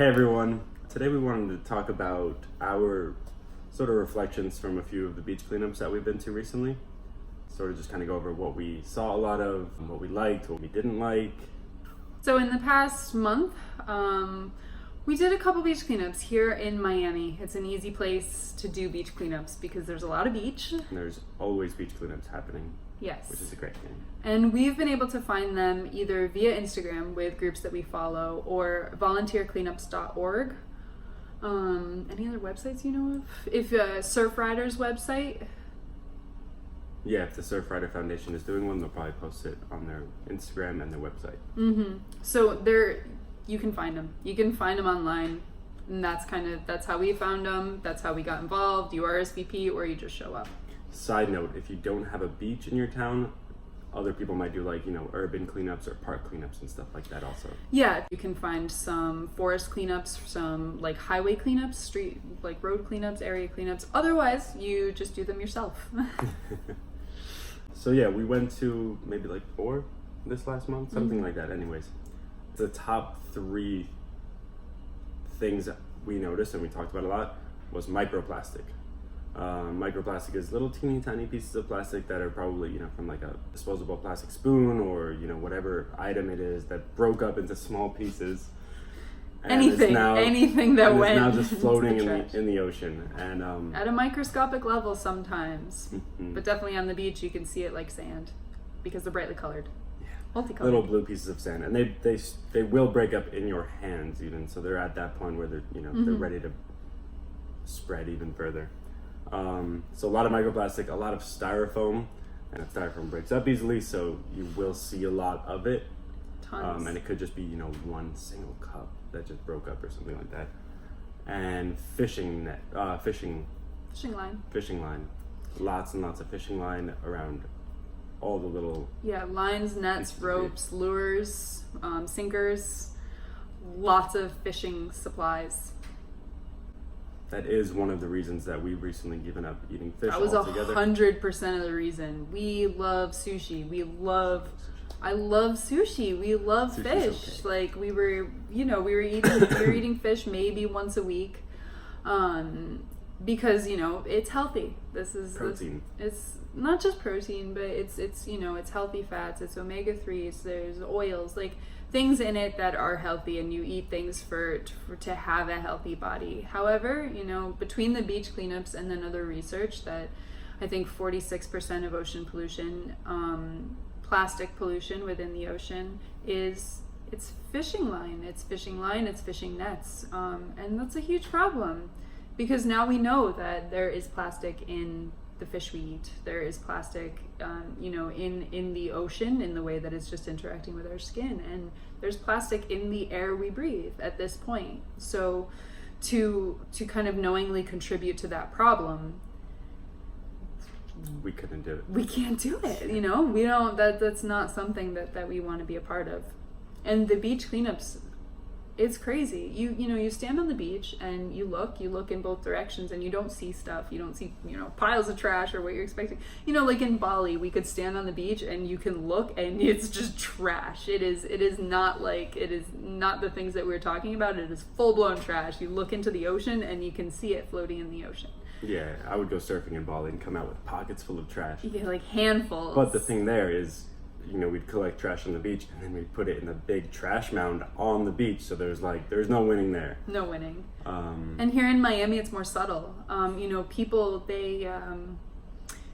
Hey everyone, today we wanted to talk about our sort of reflections from a few of the beach cleanups that we've been to recently. Sort of just kind of go over what we saw a lot of, what we liked, what we didn't like. So in the past month, we did a couple beach cleanups here in Miami. It's an easy place to do beach cleanups because there's a lot of beach. And there's always beach cleanups happening. Yes. Which is a great thing. And we've been able to find them either via Instagram with groups that we follow or volunteercleanups.org. Any other websites you know of? If Surfrider's website. Yeah, if the Surfrider Foundation is doing one, they'll probably post it on their Instagram and their website. Mm-hmm. So you can find them. You can find them online. And that's how we found them. That's how we got involved. You RSVP or you just show up. Side note, if you don't have a beach in your town, other people might do urban cleanups or park cleanups and stuff like that also. Yeah, you can find some forest cleanups, some highway cleanups, street, road cleanups, area cleanups. Otherwise, you just do them yourself. So yeah, we went to maybe 4 this last month, something like that anyways. The top 3 things that we noticed and we talked about a lot was microplastic. Microplastic is little teeny tiny pieces of plastic that are probably from a disposable plastic spoon or whatever item it is that broke up into small pieces. And anything that went now just floating in the ocean and at a microscopic level sometimes. Mm-hmm. But definitely on the beach you can see it like sand because they're brightly colored. Yeah, multicolored. Little blue pieces of sand, and they will break up in your hands even, so they're at that point where they're they're ready to spread even further. So a lot of microplastic, a lot of styrofoam, and styrofoam breaks up easily, so you will see a lot of it. Tons. And it could just be, one single cup that just broke up or something like that. And fishing line. Lots and lots of fishing line around all the little... Yeah, lines, nets, ropes, lures, sinkers, lots of fishing supplies. That is one of the reasons that we've recently given up eating fish altogether. That was 100% of the reason. We love sushi. I love sushi. We love fish. Okay. We were eating fish maybe once a week, because it's healthy. This is protein. It's not just protein, but it's healthy fats. It's omega-3s. There's oils, things in it that are healthy, and you eat things to have a healthy body. However, between the beach cleanups and then other research that I think 46% of ocean pollution, plastic pollution within the ocean it's fishing line, it's fishing nets, and that's a huge problem because now we know that there is plastic in the fish we eat. There is plastic, in the ocean in the way that it's just interacting with our skin, and there's plastic in the air we breathe at this point. So to kind of knowingly contribute to that problem, we couldn't do it. We can't do it. We don't. That's not something that we want to be a part of. And the beach cleanups, it's crazy. You stand on the beach and you look in both directions and you don't see stuff. You don't see, piles of trash or what you're expecting. In Bali, we could stand on the beach and you can look and it's just trash. It is not the things that we're talking about. It is full-blown trash. You look into the ocean and you can see it floating in the ocean. Yeah, I would go surfing in Bali and come out with pockets full of trash. Yeah, handfuls. But the thing there is, we'd collect trash on the beach and then we'd put it in a big trash mound on the beach. So there's no winning there. No winning. And here in Miami, it's more subtle. People, they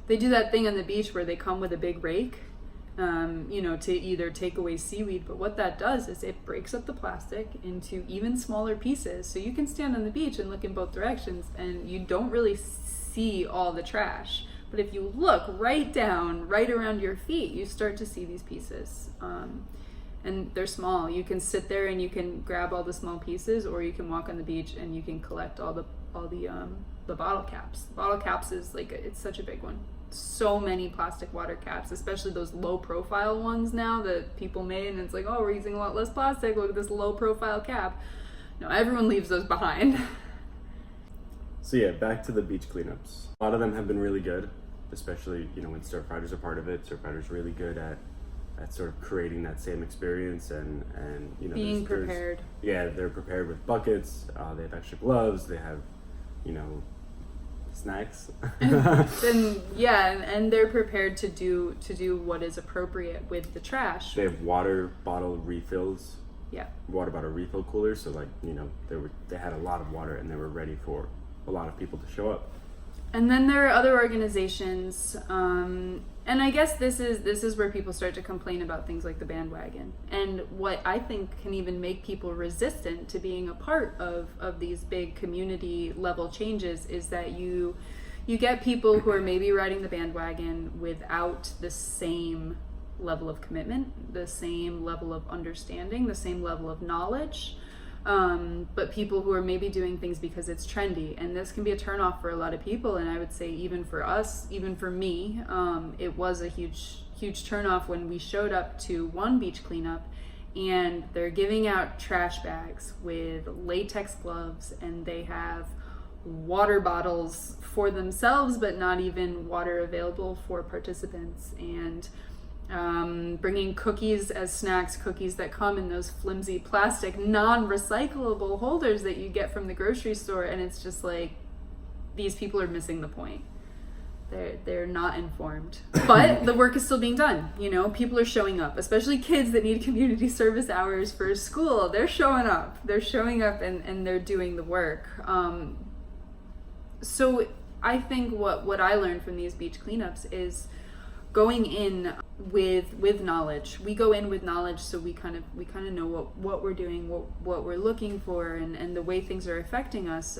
do that thing on the beach where they come with a big rake, to either take away seaweed. But what that does is it breaks up the plastic into even smaller pieces. So you can stand on the beach and look in both directions and you don't really see all the trash. But if you look right down, right around your feet, you start to see these pieces. And they're small. You can sit there and you can grab all the small pieces, or you can walk on the beach and you can collect all the bottle caps. Bottle caps is it's such a big one. So many plastic water caps, especially those low profile ones now that people made, and it's we're using a lot less plastic. Look at this low profile cap. No, everyone leaves those behind. So yeah, back to the beach cleanups. A lot of them have been really good, especially when Surfrider's a part of it. Surfrider's really good at at sort of creating that same experience, and you know, Being prepared. They're prepared with buckets. They have extra gloves. They have, you know, snacks. And they're prepared to do what is appropriate with the trash. They have water bottle refills. Yeah. Water bottle refill coolers. So like, you know, they had a lot of water and they were ready for a lot of people to show up. And then there are other organizations, and I guess this is where people start to complain about things like the bandwagon. And what I think can even make people resistant to being a part of these big community level changes is that you get people who are maybe riding the bandwagon without the same level of commitment, the same level of understanding, the same level of knowledge. But people who are maybe doing things because it's trendy, and this can be a turnoff for a lot of people. And I would say even for us, even for me, it was a huge turnoff when we showed up to one beach cleanup and they're giving out trash bags with latex gloves, and they have water bottles for themselves, but not even water available for participants, and bringing cookies as snacks, cookies that come in those flimsy plastic non-recyclable holders that you get from the grocery store. And it's just like, these people are missing the point. They're not informed, but the work is still being done. You know, people are showing up, especially kids that need community service hours for school. They're showing up and they're doing the work. So I think what I learned from these beach cleanups is going in with knowledge. We go in with knowledge, so we kind of know what we're doing, what we're looking for, and the way things are affecting us.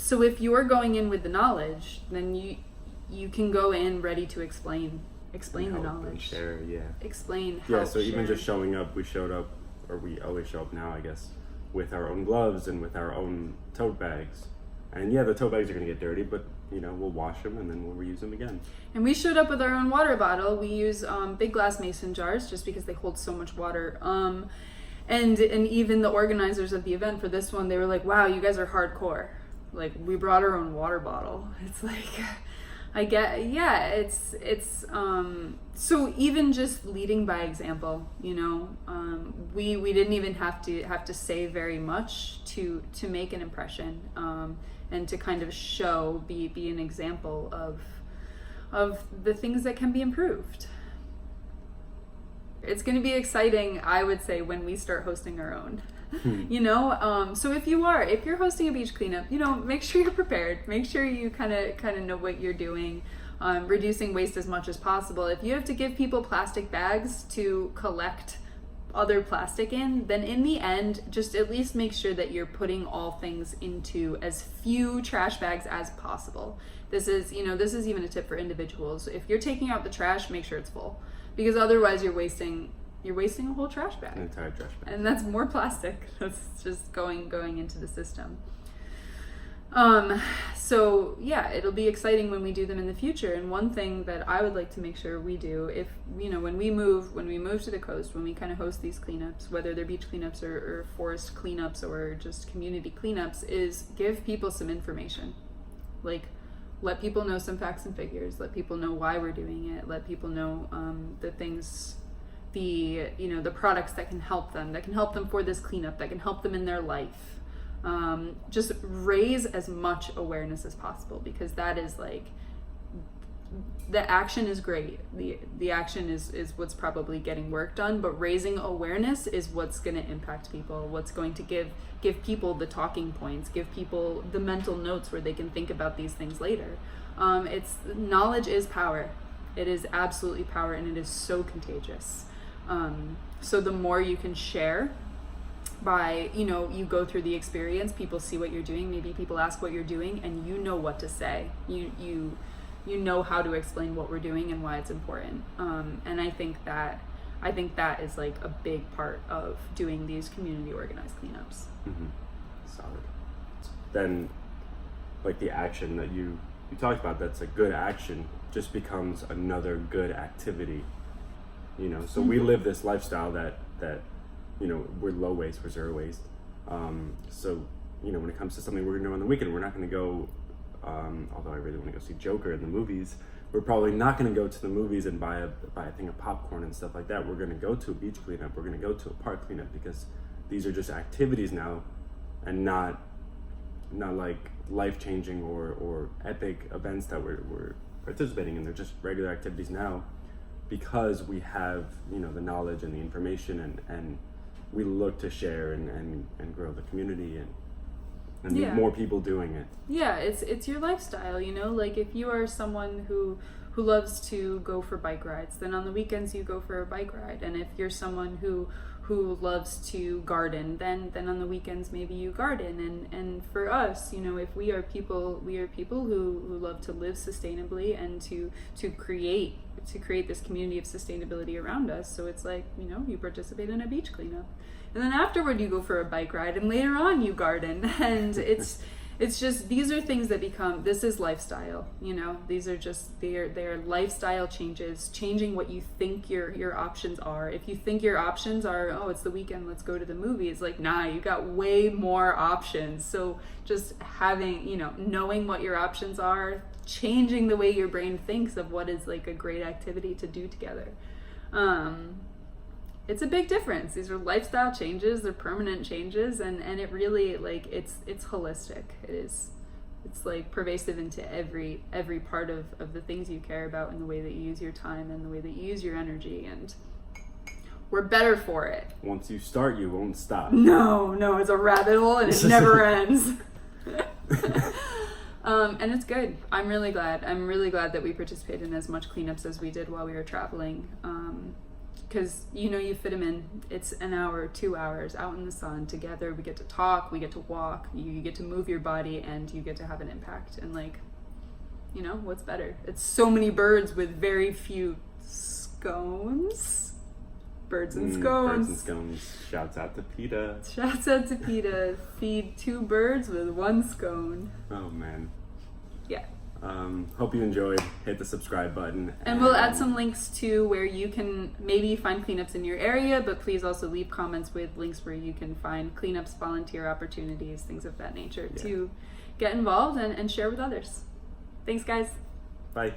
So if you're going in with the knowledge, then you can go in ready to explain the knowledge, and share, explain, help, yeah. So even share. just showing up, we always show up now, I guess, with our own gloves and with our own tote bags. And yeah, the tote bags are going to get dirty, but you know, we'll wash them and then we'll reuse them again. And we showed up with our own water bottle. We use big glass mason jars just because they hold so much water. And even the organizers of the event for this one, they were like, "Wow, you guys are hardcore. Like, we brought our own water bottle." It's like, I get, yeah, it's so even just leading by example, you know, we didn't even have to say very much to make an impression, and to kind of show, be an example of the things that can be improved. It's going to be exciting, I would say, when we start hosting our own. You know, so if you're hosting a beach cleanup, you know, make sure you're prepared. Make sure you kind of know what you're doing, reducing waste as much as possible. If you have to give people plastic bags to collect other plastic in, then in the end, just at least make sure that you're putting all things into as few trash bags as possible. This is even a tip for individuals. If you're taking out the trash, make sure it's full, because otherwise you're wasting a whole trash bag. An entire trash bag. And that's more plastic that's just going into the system. So yeah, it'll be exciting when we do them in the future. And one thing that I would like to make sure we do, if, you know, when we move to the coast, when we kind of host these cleanups, whether they're beach cleanups or forest cleanups or just community cleanups, is give people some information. Like, let people know some facts and figures, let people know why we're doing it, let people know the things, the products that can help them for this cleanup, that can help them in their life. Just raise as much awareness as possible, because that is like, the action is great. The action is what's probably getting work done, but raising awareness is what's going to impact people, what's going to give people the talking points, give people the mental notes where they can think about these things later. Knowledge is power. It is absolutely power, and it is so contagious. So the more you can share, by, you know, you go through the experience, people see what you're doing, maybe people ask what you're doing, and you know what to say. You know how to explain what we're doing and why it's important. And I think that is like a big part of doing these community organized cleanups. Mm-hmm. Solid. Then, like, the action that you talked about, that's a good action, just becomes another good activity. You know, so we live this lifestyle that you know, we're low waste, we're zero waste. So, you know, when it comes to something we're gonna do on the weekend, we're not gonna go, although I really wanna go see Joker in the movies, we're probably not going to go to the movies and buy a thing of popcorn and stuff like that. We're going to go to a beach cleanup. We're going to go to a park cleanup, because these are just activities now, and not like life-changing or epic events that we're participating in. They're just regular activities now, because we have, you know, the knowledge and the information, and we look to share and grow the community and Yeah. more people doing it. Yeah, it's your lifestyle, you know. Like if you are someone who loves to go for bike rides, then on the weekends you go for a bike ride. And if you're someone who loves to garden, then on the weekends maybe you garden. And for us, you know, if we are people who love to live sustainably and to create this community of sustainability around us. So it's like, you know, you participate in a beach cleanup, and then afterward you go for a bike ride, and later on you garden. And it's just, these are things that become, this is lifestyle, you know. These are just, they are lifestyle changes, changing what you think your options are. If you think your options are, oh, it's the weekend, let's go to the movies, like, nah, you got way more options. So just having, you know, knowing what your options are, changing the way your brain thinks of what is like a great activity to do together. It's a big difference. These are lifestyle changes, they're permanent changes, and it really, like, it's holistic. It's like pervasive into every part of the things you care about, and the way that you use your time and the way that you use your energy, and we're better for it. Once you start, you won't stop. No, it's a rabbit hole and it never ends. And it's good. I'm really glad that we participated in as much cleanups as we did while we were traveling. Because, you know, you fit them in, it's an hour, 2 hours out in the sun together. We get to talk, we get to walk, you get to move your body, and you get to have an impact. And, like, you know, what's better? It's so many birds with very few scones. Birds and scones. Birds and scones. Shouts out to PETA. Shouts out to PETA. Feed 2 birds with 1 scone. Oh, man. Yeah. Hope you enjoyed. Hit the subscribe button. And we'll add some links to where you can maybe find cleanups in your area, but please also leave comments with links where you can find cleanups, volunteer opportunities, things of that nature, to get involved and share with others. Thanks, guys. Bye.